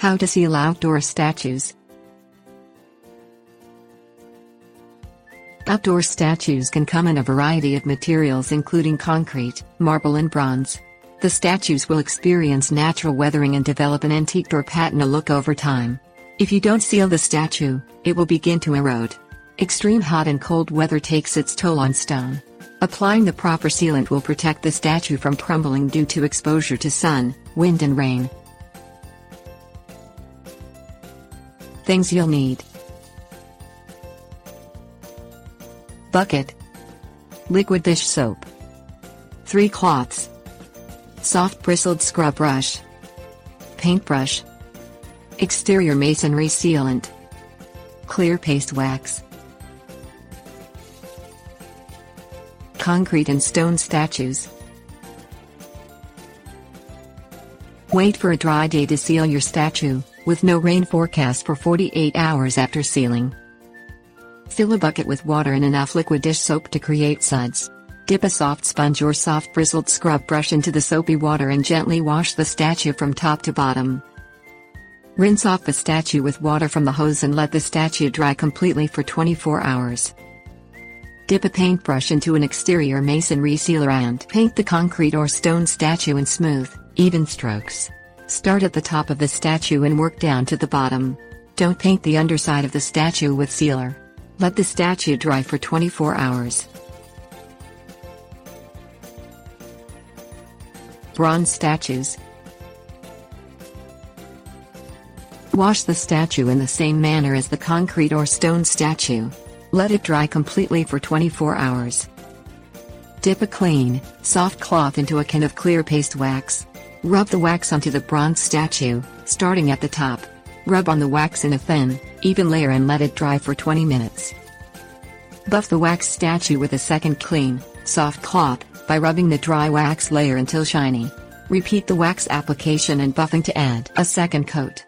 How to seal outdoor statues. Outdoor statues can come in a variety of materials including concrete, marble and bronze. The statues will experience natural weathering and develop an antique or patina look over time. If you don't seal the statue, it will begin to erode. Extreme hot and cold weather takes its toll on stone. Applying the proper sealant will protect the statue from crumbling due to exposure to sun, wind and rain. Things you'll need: bucket, liquid dish soap, 3 cloths, soft bristled scrub brush, paintbrush, exterior masonry sealant, clear paste wax. Concrete and stone statues. Wait for a dry day to seal your statue, with no rain forecast for 48 hours after sealing. Fill a bucket with water and enough liquid dish soap to create suds. Dip a soft sponge or soft bristled scrub brush into the soapy water and gently wash the statue from top to bottom. Rinse off the statue with water from the hose and let the statue dry completely for 24 hours. Dip a paintbrush into an exterior masonry sealer and paint the concrete or stone statue in smooth, even strokes. Start at the top of the statue and work down to the bottom. Don't paint the underside of the statue with sealer. Let the statue dry for 24 hours. Bronze statues. Wash the statue in the same manner as the concrete or stone statue. Let it dry completely for 24 hours. Dip a clean, soft cloth into a can of clear paste wax. Rub the wax onto the bronze statue, starting at the top. Rub on the wax in a thin, even layer and let it dry for 20 minutes. Buff the wax statue with a second clean, soft cloth, by rubbing the dry wax layer until shiny. Repeat the wax application and buffing to add a second coat.